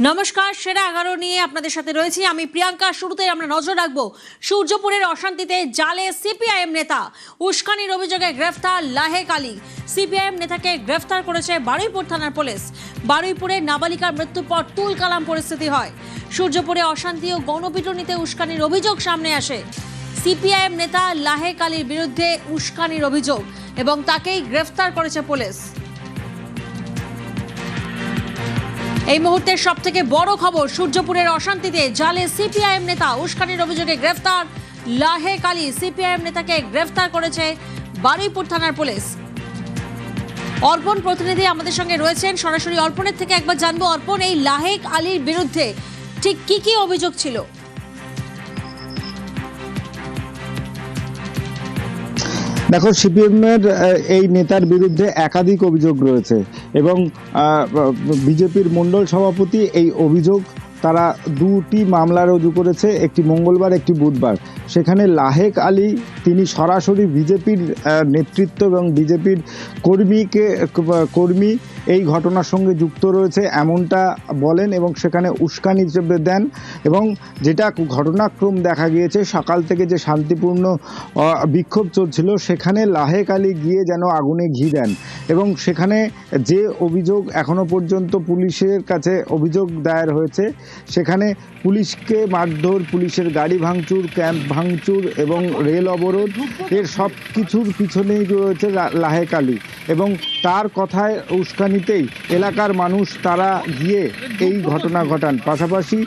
নমস্কার, সেরা 11 নিয়ে আপনাদের সাথে রয়েছি আমি প্রিয়াঙ্কা। শুরুতে আমরা নজর রাখবো সূর্যপুরের অশান্তিতে জালে সিপিআইএম নেতা। উস্কানির অভিযোগে গ্রেফতার লাহেক আলী। সিপিআইএম নেতাকে গ্রেফতার করেছে বারুইপুর থানার পুলিশ। বারুইপুরে নাবালিকার মৃত্যুর পর তুলকালাম পরিস্থিতি হয়। সূর্যপুরে অশান্তি ও গণপিটুনিতে উস্কানির অভিযোগ সামনে আসে। সিপিআইএম নেতা লাহেক আলীর বিরুদ্ধে উস্কানির অভিযোগ এবং তাকেই গ্রেফতার করেছে পুলিশ। এই মুহূর্তের সবথেকে বড় খবর, সূর্যপুরের অশান্তিতে জালে সিপিআইএম নেতা। উস্কানির অভিযোগে গ্রেফতার লাহেক আলী। সিপিআইএম নেতাকে গ্রেফতার করেছে বারুইপুর থানার পুলিশ। অর্পণ প্রতিনিধি আমাদের সঙ্গে রয়েছেন, সরাসরি অর্পণের থেকে একবার জানবো। অর্পণ, এই লাহেক আলীর বিরুদ্ধে ঠিক কি কি অভিযোগ ছিল? দেখো, সিপিএমের এই নেতার বিরুদ্ধে একাধিক অভিযোগ রয়েছে এবং বিজেপির মণ্ডল সভাপতি এই অভিযোগ তারা দুটি মামলা রুজু করেছে, একটি মঙ্গলবার একটি বুধবার। সেখানে লাহেক আলী তিনি সরাসরি বিজেপির নেতৃত্ব এবং বিজেপির কর্মী এই ঘটনার সঙ্গে যুক্ত রয়েছে এমনটা বলেন এবং সেখানে উস্কানি হিসেবে দেন। এবং যেটা ঘটনাক্রম দেখা গিয়েছে, সকাল থেকে যে শান্তিপূর্ণ বিক্ষোভ চলছিল সেখানে লাহেক আলী গিয়ে যেন আগুনে ঘি দেন এবং সেখানে যে অভিযোগ এখনো পর্যন্ত পুলিশের কাছে অভিযোগ দায়ের হয়েছে, সেখানে পুলিশকে মারধর, পুলিশের গাড়ি ভাঙচুর, ক্যাম্প ভাঙচুর এবং রেল অবরোধ, এর সব কিছুর পিছনেই রয়েছে লাহেক আলী। এবং তার কথায় উস্কানিতেই এলাকার মানুষ তারা গিয়ে এই ঘটনা ঘটান। পাশাপাশি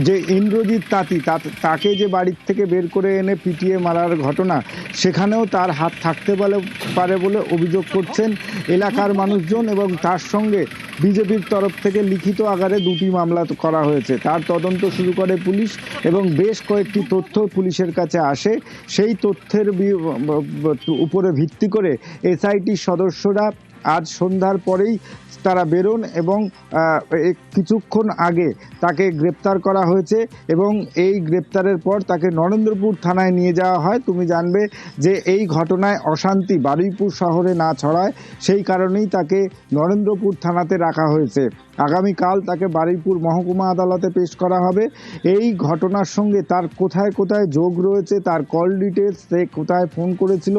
যে ইন্দ্রজিৎ তাঁতি, তাকে যে বাড়ির থেকে বের করে এনে পিটিয়ে মারার ঘটনা, সেখানেও তার হাত থাকতে পারে বলে অভিযোগ করছেন এলাকার মানুষজন। এবং তার সঙ্গে বিজেপির তরফ থেকে লিখিত আকারে দুটি মামলা করা হয়েছে। তার তদন্ত শুরু করে পুলিশ এবং বেশ কয়েকটি তথ্য পুলিশের কাছে আসে। সেই তথ্যের উপরে ভিত্তি করে এসআইটির সদস্যরা আজ সন্ধ্যার পরেই তারা বেরোন এবং কিছুক্ষণ আগে তাকে গ্রেপ্তার করা হয়েছে এবং এই গ্রেপ্তারের পর তাকে নরেন্দ্রপুর থানায় নিয়ে যাওয়া হয়। তুমি জানবে যে এই ঘটনায় অশান্তি বারুইপুর শহরে না ছড়ায়, সেই কারণেই তাকে নরেন্দ্রপুর থানাতে রাখা হয়েছে। আগামীকাল তাকে বারুইপুর মহকুমা আদালতে পেশ করা হবে। এই ঘটনার সঙ্গে তার কোথায় কোথায় যোগ রয়েছে, তার কল ডিটেলস, সে কোথায় ফোন করেছিল,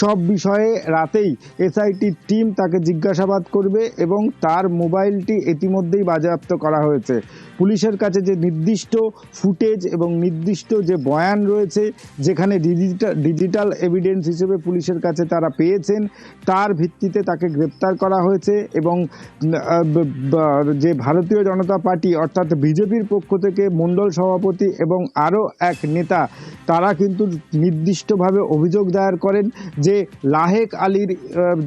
সব বিষয়ে রাতেই এসআইটির টিম তাকে জিজ্ঞাসাবাদ করবে এবং তার মোবাইলটি ইতিমধ্যেই বাজেয়াপ্ত করা হয়েছে। পুলিশের কাছে যে নির্দিষ্ট ফুটেজ এবং নির্দিষ্ট যে বয়ান রয়েছে, যেখানে ডিজিটাল এভিডেন্স হিসেবে পুলিশের কাছে তারা পেয়েছেন, তার ভিত্তিতে তাকে গ্রেপ্তার করা হয়েছে। এবং যে ভারতীয় জনতা পার্টি অর্থাৎ বিজেপির পক্ষ থেকে মণ্ডল সভাপতি এবং আরও এক নেতা, তারা কিন্তু নির্দিষ্টভাবে অভিযোগ দায়ের করেন যে লাহেক আলীর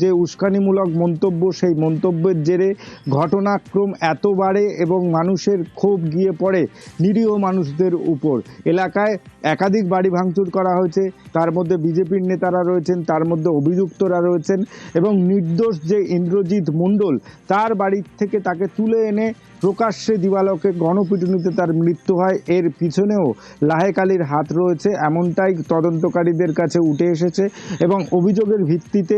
যে উস্কানিমূলক মন্তব্য, সেই মন্তব্যের জেরে ঘটনাক্রম এত বাড়ে এবং মানুষের ক্ষোভ গিয়ে পড়ে নিরীহ মানুষদের উপর। এলাকায় একাধিক বাড়ি ভাঙচুর করা হয়েছে, তার মধ্যে বিজেপির নেতারা রয়েছেন, তার মধ্যে অভিযুক্তরা রয়েছেন এবং নির্দোষ যে ইন্দ্রজিৎ মণ্ডল, তার বাড়ির থেকে তাকে তুলে এনে প্রকাশ্যে দিবালোকে গণপিটুনিতে তার মৃত্যু হয়। এর পিছনেও লাহেক আলীর হাত রয়েছে এমনটাই তদন্তকারীদের কাছে উঠে এসেছে এবং অভিযোগের ভিত্তিতে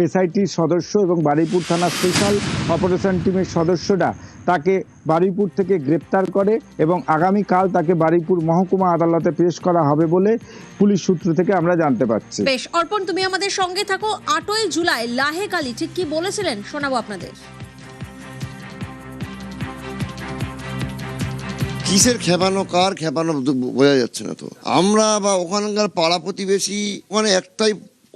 এসআইটির সদস্য এবং বারুইপুর থানা স্পেশাল অপারেশন টিমের সদস্যরা তাকে বারুইপুর থেকে গ্রেপ্তার করে এবং আগামীকাল তাকে বারুইপুর মহকুমা আদালতে পেশ করা হবে বলে পুলিশ সূত্র থেকে আমরা জানতে পারছি। বেশ, অর্পণ তুমি আমাদের সঙ্গে থাকো। 8ই জুলাই লাহেক আলী ঠিক কি বলেছিলেন শোনাবো আপনাদের। কিসের খেপানো, কার খেপানো বোঝা যাচ্ছে না। তো আমরা বা ওখানকার পাড়া প্রতিবেশী, ওখানে একটাই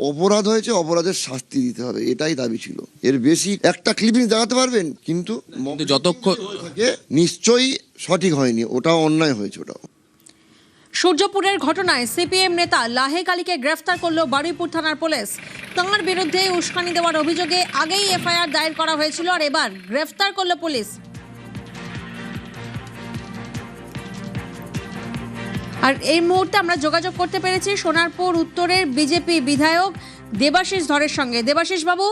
অপরাধ হয়েছে, অপরাধের শাস্তি দিতে হবে, এটাই দাবি ছিল। এর বেশি একটা ক্লিপিং দেখাতে পারবেন, কিন্তু যতক্ষণ নিশ্চয়ই সঠিক হয়নি, ওটাও অন্যায় হয়েছে। ওটাও সূর্যপুরের ঘটনায় সিপিএম নেতা লাহেক আলীকে গ্রেফতার করল বারুইপুর থানার পুলিশ। তাঁর বিরুদ্ধে উস্কানি দেওয়ার অভিযোগে আগেই এফআইআর দায়ের করা হয়েছিল আর এবার গ্রেফতার করল পুলিশ। আর এই মুহূর্তে আমরা যোগাযোগ করতে পেরেছি সোনারপুর উত্তরের বিজেপি বিধায়ক দেবাশিস ধরের সঙ্গে। দেবাশিস বাবু,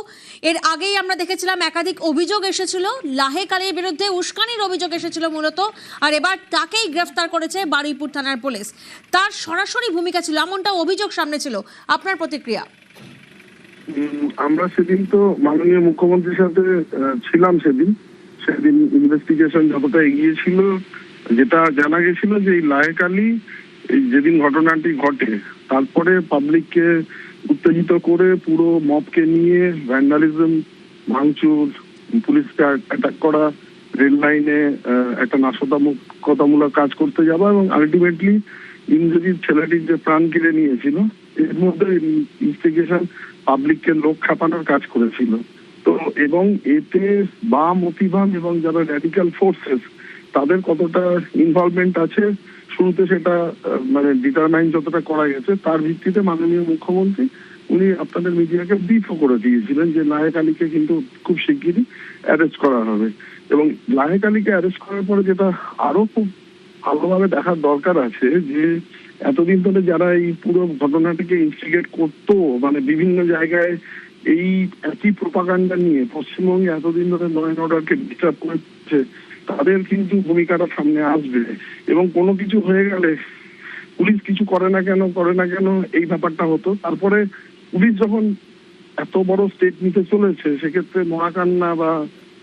এর আগেই আমরা দেখেছিলাম একাধিক অভিযোগ এসেছিল, লাহেক আলীর বিরুদ্ধে উস্কানির অভিযোগ এসেছিল মূলত, আর এবার তাকেই গ্রেফতার করেছে বারুইপুর থানার পুলিশ। তার সরাসরি ভূমিকা ছিল এমনটা অভিযোগ সামনে ছিল, আপনার প্রতিক্রিয়া? আমরা সেদিন তো মাননীয় মুখ্যমন্ত্রীর সাথে ছিলাম, সেদিন সেদিন ইনভেস্টিগেশন যতটা এগিয়েছিল, যেটা জানা গেছিল যে এই লাহেক আলী এই যেদিন ঘটনাটি ঘটে তারপরে পাবলিককে উত্তেজিত করে পুরো মবকে নিয়ে ভ্যান্ডালিজম, ভাঙচুর, পুলিশকে অ্যাটাক করা, রেল লাইনে একটা নাশকতামূলক কাজ করতে যাওয়া এবং আলটিমেটলি ইন্দ্রজিৎ ছেলেটির যে প্রাণ কেড়ে নিয়েছিল, এর মধ্যে ইনভেস্টিগেশন পাবলিককে লোক খাপানোর কাজ করেছিল। তো এবং এতে বাম, অতিবাম এবং যারা র্যাডিক্যাল ফোর্সেস তাদের কতটা ইনভলভমেন্ট আছে শুরুতে সেটা মানে ডিটারমাইন যতটা করা গেছে, তার ভিত্তিতে মাননীয় মুখ্যমন্ত্রী উনি আপনাদের মিডিয়াকে ব্রিফও করে দিয়েছিলেন যে লাহেক আলীকে কিন্তু খুব শিগগিরই অ্যারেস্ট করা হবে। এবং লাহেক আলীকে অ্যারেস্ট করার পরে যেটা আরো খুব ভালোভাবে দেখার দরকার আছে যে এতদিন ধরে যারা এই পুরো ঘটনাটিকে ইনস্টিগেট করতো, মানে বিভিন্ন জায়গায় এই একই প্রোপাগান্ডা নিয়ে পশ্চিমবঙ্গে এতদিন ধরে ল অ্যান্ড অর্ডারকে ডিস্টার্ব করছে, তাদের কিন্তু ভূমিকাটা সামনে আসবে। এবং কোনো কিছু হয়ে গেলে পুলিশ কিছু করে না কেন এই ব্যাপারটা হতো। তারপরে পুলিশ যখন এত বড় স্টেপ নিতে চলেছে, সেক্ষেত্রে মহাকান্না বা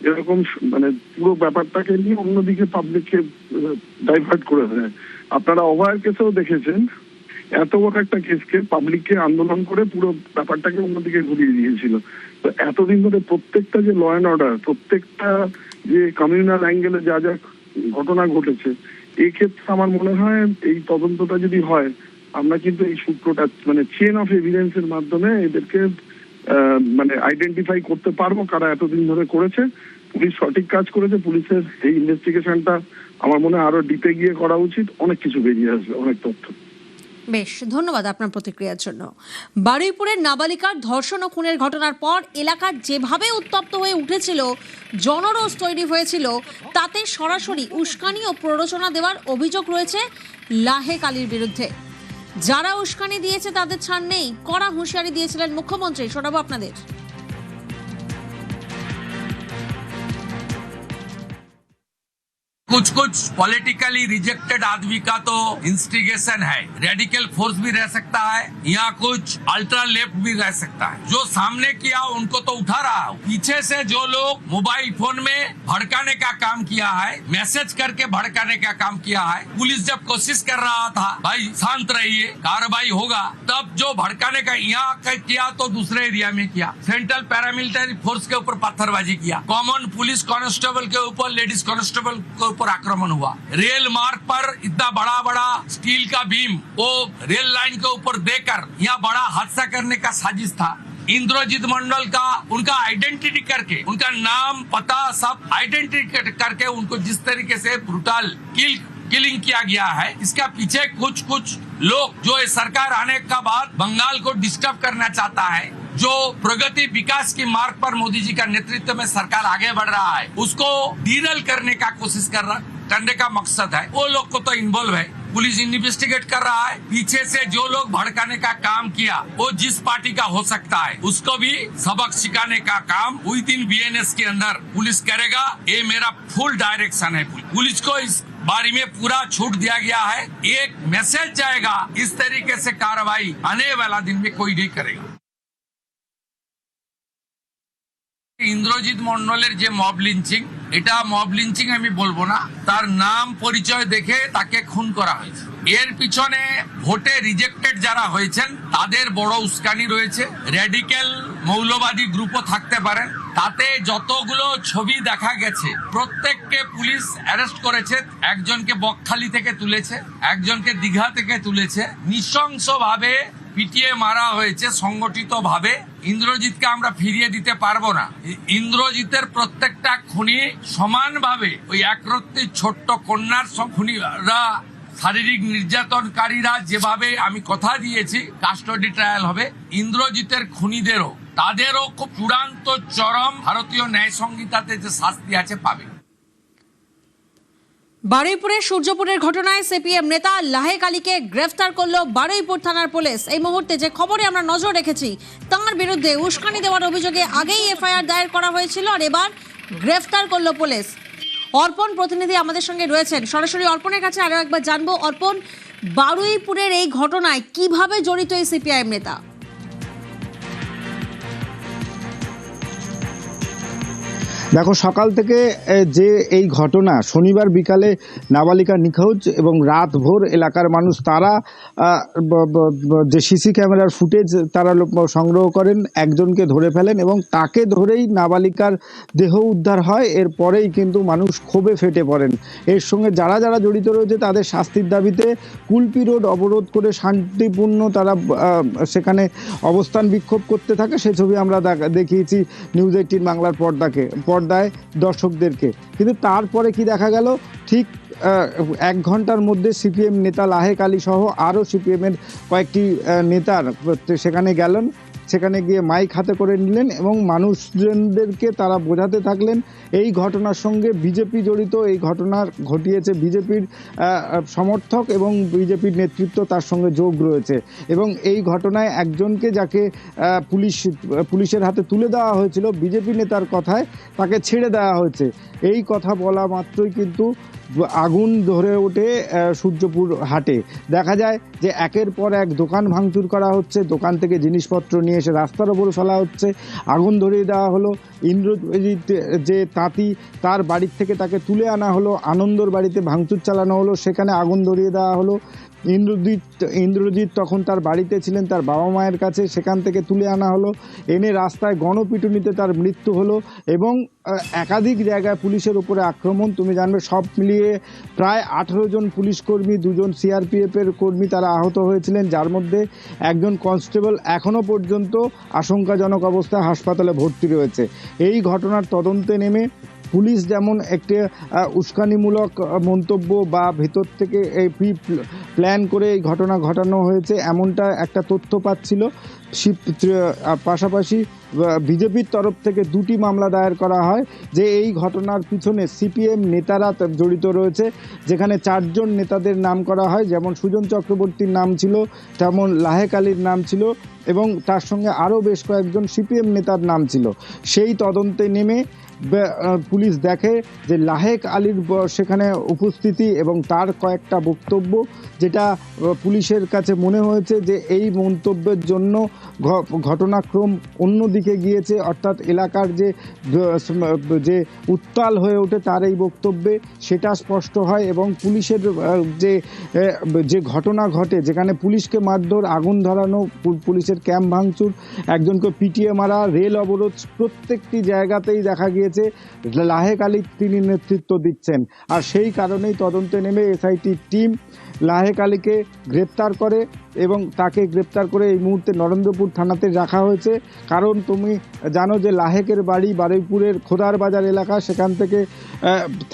এরকম মানে পুরো ব্যাপারটাকে নিয়ে অন্যদিকে পাবলিককে ডাইভার্ট করে দেয়। আপনারা অভয়ের কেসেও দেখেছেন, এত বড় একটা কেসকে পাবলিককে আন্দোলন করে পুরো ব্যাপারটাকে অন্যদিকে ঘুরিয়ে দিয়েছিল। তো এতদিন ধরে প্রত্যেকটা যে ল অ্যান্ড অর্ডার, প্রত্যেকটা যে কমিউনাল অ্যাঙ্গেলে যা যা ঘটনা ঘটেছে, এই ক্ষেত্রে আমার মনে হয় এই তদন্তটা যদি হয়, আমরা কিন্তু এই সূত্রটা মানে চেন অফ এভিডেন্সের মাধ্যমে এদেরকে মানে আইডেন্টিফাই করতে পারবো কারা এতদিন ধরে করেছে। পুলিশ সঠিক কাজ করেছে, পুলিশের এই ইনভেস্টিগেশনটা আমার মনে হয় আরো ডিপে গিয়ে করা উচিত, অনেক কিছু বেরিয়ে আসবে, অনেক তথ্য। বেশ, ধন্যবাদ আপনার প্রতিক্রিয়ার জন্য। বারুইপুরের নাবালিকার ধর্ষণ ও খুনের ঘটনার পর এলাকা যেভাবে উত্তপ্ত হয়ে উঠেছিল, জনরোষ তৈরি হয়েছিল, তাতে সরাসরি উস্কানি ও প্ররোচনা দেওয়ার অভিযোগ রয়েছে লাহেক আলীর বিরুদ্ধে। যারা উস্কানি দিয়েছে তাদের ছাড় নেই, কড়া হুঁশিয়ারি দিয়েছিলেন মুখ্যমন্ত্রী। শোনাবো আপনাদের। कुछ कुछ पॉलिटिकली रिजेक्टेड आदमी का तो इंस्टिगेशन है, रेडिकल फोर्स भी रह सकता है या कुछ अल्ट्रा लेफ्ट भी रह सकता है। जो सामने किया उनको तो उठा रहा हूं, पीछे से जो लोग मोबाइल फोन में भड़काने का काम किया है, मैसेज करके भड़काने का काम किया है, पुलिस जब कोशिश कर रहा था भाई शांत रहिए कार्रवाई होगा, तब जो भड़काने का यहाँ किया तो दूसरे एरिया में किया, सेंट्रल पैरामिलिट्री फोर्स के ऊपर पत्थरबाजी किया, कॉमन पुलिस कांस्टेबल के ऊपर, लेडीज कांस्टेबल के ऊपर आक्रमण हुआ, रेल मार्ग पर इतना बड़ा बड़ा स्टील का बीम वो रेल लाइन के ऊपर देकर यहाँ बड़ा हादसा करने का साजिश था। इंद्रजीत मंडल का उनका आइडेंटिटी करके, उनका नाम पता सब आइडेंटिटी करके उनको जिस तरीके से ब्रूटल किलिंग किया गया है, इसका पीछे कुछ लोग जो ये सरकार आने का बाद बंगाल को डिस्टर्ब करना चाहता है, जो प्रगति विकास की मार्ग पर मोदी जी का नेतृत्व में सरकार आगे बढ़ रहा है, उसको डीरेल करने का कोशिश करने का मकसद है। वो लोग को तो इन्वॉल्व है, पुलिस इन्वेस्टिगेट कर रहा है। पीछे से जो लोग भड़काने का काम किया वो जिस पार्टी का हो सकता है, उसको भी सबक सिखाने का काम विद इन बीएनएस के अंदर पुलिस करेगा। ये मेरा फुल डायरेक्शन है। पुलिस को इस बारे में पूरा छूट दिया गया है। एक मैसेज जाएगा, इस तरीके से कार्रवाई आने वाला दिन में कोई नहीं करेगा। ইন্দ্রজিৎ মন্ডলের যে মব লিঞ্চিং, এটা মব লিঞ্চিং আমি বলবো না, তার নাম পরিচয় দেখে তাকে খুন করা হয়েছে। এর পিছনে ভোটে রিজেক্টেড যারা হয়েছেন তাদের বড় উস্কানি রয়েছে। র্যাডিক্যাল মৌলবাদী গ্রুপও থাকতে পারেন। তাতে যতগুলো ছবি দেখা গেছে প্রত্যেককে পুলিশ অ্যারেস্ট করেছে। একজনকে বকখালি থেকে তুলেছে, একজনকে দীঘা থেকে তুলেছে, নৃশংসভাবে পিটিয়ে মারা হয়েছে সংগঠিত ভাবে। ইন্দ্রজিৎকে আমরা ফিরিয়ে দিতে পারবো না। ইন্দ্রজিতের প্রত্যেকটা খুনি সমানভাবে ওই একরত্তি ছোট্ট কন্যার খুনিরা, শারীরিক নির্যাতনকারীরা যেভাবে আমি কথা দিয়েছি কাস্টডি ট্রায়াল হবে, ইন্দ্রজিতের খুনিদেরও তাদেরও খুব চূড়ান্ত চরম ভারতীয় ন্যায় সংহিতাতে যে শাস্তি আছে পাবে। বারুইপুরের সূর্যপুরের ঘটনায় সিপিএম নেতা লাহেক আলীকে গ্রেফতার করলো বারুইপুর থানার পুলিশ। এই মুহূর্তে যে খবরে আমরা নজর রেখেছি, তার বিরুদ্ধে উস্কানি দেওয়ার অভিযোগে আগেই এফআইআর দায়ের করা হয়েছিল, আর এবার গ্রেফতার করলো পুলিশ। অর্পণ প্রতিনিধি আমাদের সঙ্গে রয়েছেন, সরাসরি অর্পণের কাছে আরো একবার জানবো। অর্পণ, বারুইপুরের এই ঘটনায় কিভাবে জড়িত এই সিপিআইএম নেতা? দেখো, সকাল থেকে যে এই ঘটনা, শনিবার বিকালে নাবালিকা নিখোঁজ এবং রাত ভোর এলাকার মানুষ তারা যে সিসি ক্যামেরার ফুটেজ তারা সংগ্রহ করেন, একজনকে ধরে ফেলেন এবং তাকে ধরেই নাবালিকার দেহ উদ্ধার হয়। এরপরেই কিন্তু মানুষ ক্ষোভে ফেটে পড়েন। এর সঙ্গে যারা যারা জড়িত রয়েছে তাদের শাস্তির দাবিতে কুলপি রোড অবরোধ করে শান্তিপূর্ণ তারা সেখানে অবস্থান বিক্ষোভ করতে থাকে। সে ছবি আমরা দেখিয়েছি নিউজ 18 বাংলার পর্দায় দর্শকদেরকে। কিন্তু তারপরে কি দেখা গেল, ঠিক 1 ঘন্টার মধ্যে সিপিএম নেতা লাহেক আলী সহ আরও সিপিএমের কয়েকটি নেতার সেখানে গেলেন। সেখানে গিয়ে মাইক হাতে করে নিলেন এবং মানুষজনদেরকে তারা বোঝাতে থাকলেন এই ঘটনার সঙ্গে বিজেপি জড়িত, এই ঘটনা ঘটিয়েছে বিজেপির সমর্থক এবং বিজেপির নেতৃত্ব তার সঙ্গে যোগ রয়েছে। এবং এই ঘটনায় একজনকে যাকে পুলিশের হাতে তুলে দেওয়া হয়েছিল বিজেপি নেতার কথায়, তাকে ছেড়ে দেওয়া হয়েছে। এই কথা বলা মাত্রই কিন্তু আগুন ধরে ওঠে সূর্যপুর হাটে। দেখা যায় যে একের পর এক দোকান ভাঙচুর করা হচ্ছে, দোকান থেকে জিনিসপত্র নিয়ে এসে রাস্তার ওপর ফেলা হচ্ছে, আগুন ধরিয়ে দেওয়া হলো। ইন্দ্রজিৎ যে তাঁতি, তার বাড়ির থেকে তাকে তুলে আনা হলো, আনন্দর বাড়িতে ভাঙচুর চালানো হলো, সেখানে আগুন ধরিয়ে দেওয়া হলো। ইন্দ্রজিৎ তখন তার বাড়িতে ছিলেন, তার বাবা মায়ের কাছে, সেখান থেকে তুলে আনা হলো, এনে রাস্তায় গণপিটুনিতে তার মৃত্যু হলো এবং একাধিক জায়গায় পুলিশের উপরে আক্রমণ। তুমি জানবে সব মিলিয়ে প্রায় 18 জন পুলিশ কর্মী, 2 জন সিআরপিএফের কর্মী তারা আহত হয়েছিলেন, যার মধ্যে একজন কনস্টেবল এখনও পর্যন্ত আশঙ্কাজনক অবস্থায় হাসপাতালে ভর্তি রয়েছে। এই ঘটনার তদন্তে নেমে পুলিশ যেমন একটি উস্কানিমূলক মন্তব্য বা ভেতর থেকে এই প্ল্যান করে এই ঘটনা ঘটানো হয়েছে এমনটা একটা তথ্য পাচ্ছিল। পাশাপাশি বিজেপির তরফ থেকে 2টি মামলা দায়ের করা হয় যে এই ঘটনার পিছনে সিপিএম নেতারা জড়িত রয়েছে, যেখানে 4 জন নেতাদের নাম করা হয়, যেমন সুজন চক্রবর্তীর নাম ছিল, তেমন লাহেক আলীর নাম ছিল এবং তার সঙ্গে আরও বেশ কয়েকজন সিপিএম নেতার নাম ছিল। সেই তদন্তে নেমে পুলিশ দেখে যে লাহেক আলীর সেখানে উপস্থিতি এবং তার কয়েকটা বক্তব্য, যেটা পুলিশের কাছে মনে হয়েছে যে এই মন্তব্যের জন্য ঘটনাক্রম অন্যদিকে গিয়েছে, অর্থাৎ এলাকার যে উত্তাল হয়ে ওঠে তার এই বক্তব্যে সেটা স্পষ্ট হয়। এবং পুলিশের যে ঘটনা ঘটে, যেখানে পুলিশকে মারধর, আগুন ধরানো, পুলিশের ক্যাম্প ভাঙচুর, একজনকে পিটিয়ে মারা, রেল অবরোধ, প্রত্যেকটি জায়গাতেই দেখা গিয়েছে লাহেক আলী তিনি নেতৃত্ব দিচ্ছেন। আর সেই কারণেই তদন্তে নেমে এসআইটি টিম লাহেক আলীকে গ্রেপ্তার করে এবং তাকে গ্রেপ্তার করে এই মুহূর্তে নরেন্দ্রপুর থানাতে রাখা হয়েছে। কারণ তুমি জানো যে লাহেকের বাড়ি বারুইপুরের খোদার বাজার এলাকা, সেখান থেকে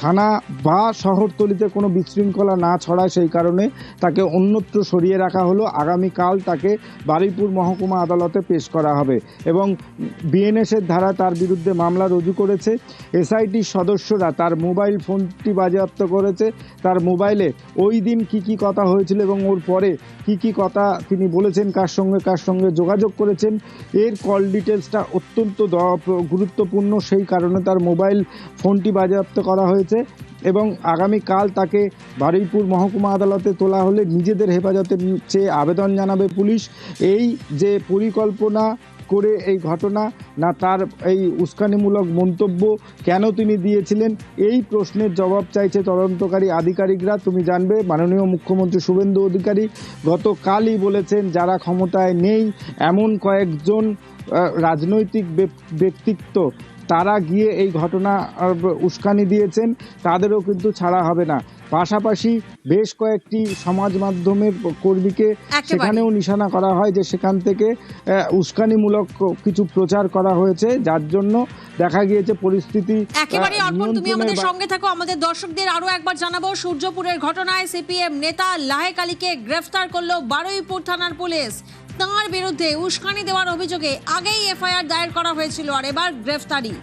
থানা বা শহরতলিতে কোনো বিশৃঙ্খলা না ছড়ায়, সেই কারণে তাকে অন্যত্র সরিয়ে রাখা হলো। আগামীকাল তাকে বারুইপুর মহকুমা আদালতে পেশ করা হবে এবং বিএনএসের ধারা তার বিরুদ্ধে মামলা রুজু করেছে। এসআইটির সদস্যরা তার মোবাইল ফোনটি বাজেয়াপ্ত করেছে, তার মোবাইলে ওই দিন কি কি কথা হয়েছিল এবং ওর পরে কি কি কথা তিনি বলেছেন, কার সঙ্গে যোগাযোগ করেছেন, এর কল ডিটেলসটা অত্যন্ত গুরুত্বপূর্ণ। সেই কারণে তার মোবাইল ফোনটি বাজেয়াপ্ত করা হয়েছে এবং আগামীকাল তাকে বারুইপুর মহকুমা আদালতে তোলা হলে নিজেদের হেফাজতের চেয়ে আবেদন জানাবে পুলিশ। এই যে পরিকল্পনা করে এই ঘটনা, না তার এই উস্কানিমূলক মন্তব্য কেন তিনি দিয়েছিলেন, এই প্রশ্নের জবাব চাইছে তদন্তকারী আধিকারিকরা। তুমি জানবে মাননীয় মুখ্যমন্ত্রী শুভেন্দু অধিকারী গতকালই বলেছেন যারা ক্ষমতায় নেই এমন কয়েকজন রাজনৈতিক ব্যক্তিত্ব তারা গিয়ে এই ঘটনা উস্কানি দিয়েছেন, তাদেরও কিন্তু ছাড়া হবে না। পাশাপাশি বেশ কয়েকটি সমাজ মাধ্যমের কর্মীকে সেখানেও নিশানা করা হয় যে সেখান থেকে উস্কানিমূলক কিছু প্রচার করা হয়েছে, যার জন্য দেখা গিয়েছে পরিস্থিতি একেবারে। অর্পণ, তুমি আমাদের সঙ্গে থাকো। আমাদের দর্শকদের আরো একবার জানাবো, সূর্যপুরের ঘটনায় সিপিএম নেতা লাহেক আলীকে গ্রেফতার করলো বারুইপুর থানার পুলিশ। তাঁর বিরুদ্ধে উস্কানি দেওয়ার অভিযোগে আগেই এফআইআর দায়ের করা হয়েছিল, আর এবার গ্রেফতারি।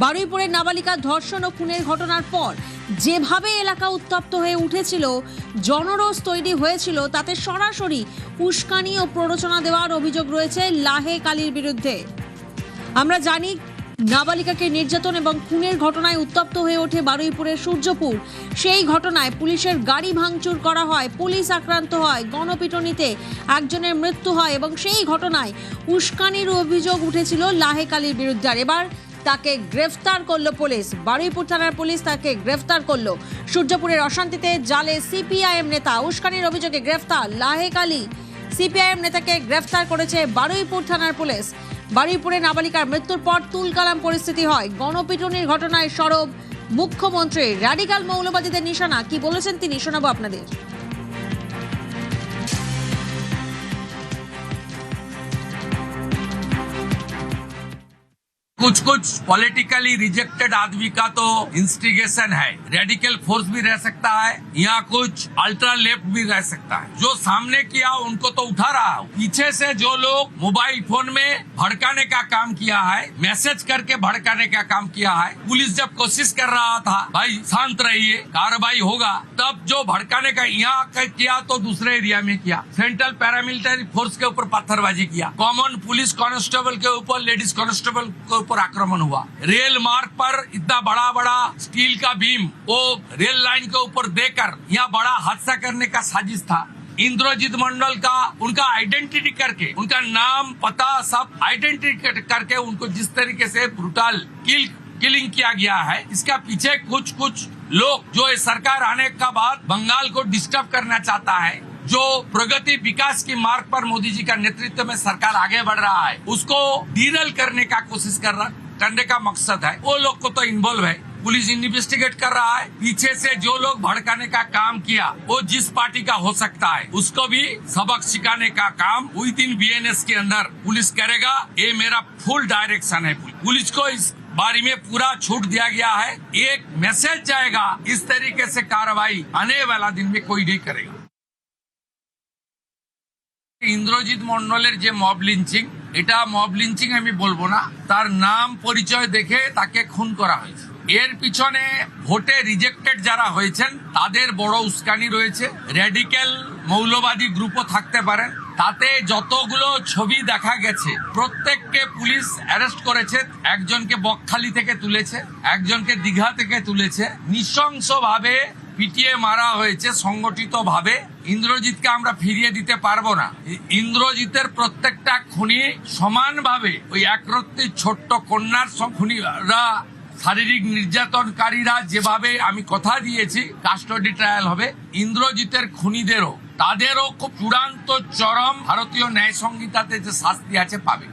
বারুইপুরের নাবালিকা ধর্ষণ ও খুনের ঘটনার পর যেভাবে এলাকা উত্তপ্ত হয়ে উঠেছিল, জনরোষ তৈরি হয়েছিল, তাতে সরাসরি উস্কানি ও প্ররোচনা দেওয়ার অভিযোগ রয়েছে লাহেক আলীর বিরুদ্ধে। আমরা জানি নাবালিকাকে নির্যাতন এবং খুনের ঘটনায় উত্তপ্ত হয়ে ওঠে বারুইপুরের সূর্যপুর। সেই ঘটনায় পুলিশের গাড়ি ভাঙচুর করা হয়, পুলিশ আক্রান্ত হয়, গণপিটুনিতে একজনের মৃত্যু হয় এবং সেই ঘটনায় উস্কানির অভিযোগ উঠেছিল লাহেক আলীর বিরুদ্ধে। আর এবার তাকে গ্রেফতার করলো পুলিশ। বারুইপুর থানার পুলিশ তাকে গ্রেফতার করলো। সূর্যপুরের অশান্তিতে জালে সিপিআইএম নেতা, উস্কানির অভিযোগে গ্রেফতার লাহেক আলী। সিপিআইএম নেতাকে গ্রেফতার করেছে বারুইপুর থানার পুলিশ। বারুইপুরে নাবালিকার মৃত্যুর পর তুলকালাম পরিস্থিতি হয়। গণপিটুনির ঘটনায় সরব মুখ্যমন্ত্রী। র্যাডিক্যাল মৌলবাদীদের নিশানা, কি বলেছেন তিনি শোনাবো আপনাদের। कुछ कुछ पॉलिटिकली रिजेक्टेड आदमी का तो इंस्टिगेशन है, रेडिकल फोर्स भी रह सकता है, या कुछ अल्ट्रा लेफ्ट भी रह सकता है। जो सामने किया उनको तो उठा रहा हूँ, पीछे से जो लोग मोबाइल फोन में भड़काने का काम किया है, मैसेज करके भड़काने का काम किया है, पुलिस जब कोशिश कर रहा था भाई शांत रहिए कार्रवाई होगा, तब जो भड़काने का यहाँ किया तो दूसरे एरिया में किया। सेंट्रल पैरामिलिट्री फोर्स के ऊपर पत्थरबाजी किया, कॉमन पुलिस कांस्टेबल के ऊपर, लेडीज कांस्टेबल के ऊपर आक्रमण हुआ। रेल मार्ग पर इतना बड़ा बड़ा स्टील का बीम वो रेल लाइन के ऊपर देकर यहाँ बड़ा हादसा करने का साजिश था। इंद्रजीत मंडल का उनका आइडेंटिटी करके, उनका नाम पता सब आइडेंटिटी करके उनको जिस तरीके से ब्रूटल किलिंग किया गया है, इसका पीछे कुछ कुछ लोग जो इस सरकार आने का बाद बंगाल को डिस्टर्ब करना चाहता है, जो प्रगति विकास की मार्ग पर मोदी जी का नेतृत्व में सरकार आगे बढ़ रहा है, उसको डीरेल करने का कोशिश करने का मकसद है। वो लोग को तो इन्वॉल्व है, पुलिस इन्वेस्टिगेट कर रहा है। पीछे से जो लोग भड़काने का काम किया वो जिस पार्टी का हो सकता है, उसको भी सबक सिखाने का काम विद इन बीएनएस के अंदर पुलिस करेगा। ये मेरा फुल डायरेक्शन है। पुलिस को इस बारे में पूरा छूट दिया गया है। एक मैसेज जाएगा, इस तरीके से कार्रवाई आने वाला दिन में कोई नहीं करेगा। ইন্দ্রজিৎ মন্ডলের যে মব লিঞ্চিং, এটা মব লিঞ্চিং আমি বলবো না, তার নাম পরিচয় দেখে তাকে খুন করা হয়েছে। এর পিছনে ভোটে রিজেক্টেড যারা হয়েছেন তাদের বড় উস্কানি রয়েছে। র্যাডিক্যাল মৌলবাদী গ্রুপও থাকতে পারেন। তাতে যতগুলো ছবি দেখা গেছে প্রত্যেককে পুলিশ অ্যারেস্ট করেছে। একজনকে বকখালি থেকে তুলেছে, একজনকে দীঘা থেকে তুলেছে। নৃশংসভাবে পিটিয়ে মারা হয়েছে সংগঠিতভাবে। ইন্দ্রজিৎকে আমরা ফিরিয়ে দিতে পারবো না। ইন্দ্রজিতের প্রত্যেকটা খুনি সমানভাবে ওই একরত্তি ছোট্ট কন্যার খুনিরা, শারীরিক নির্যাতনকারীরা যেভাবে আমি কথা দিয়েছি কাস্টডি ট্রায়াল হবে, ইন্দ্রজিতের খুনিদেরও তাদেরও খুব চূড়ান্ত চরম ভারতীয় ন্যায় সংহিতাতে যে শাস্তি আছে পাবে।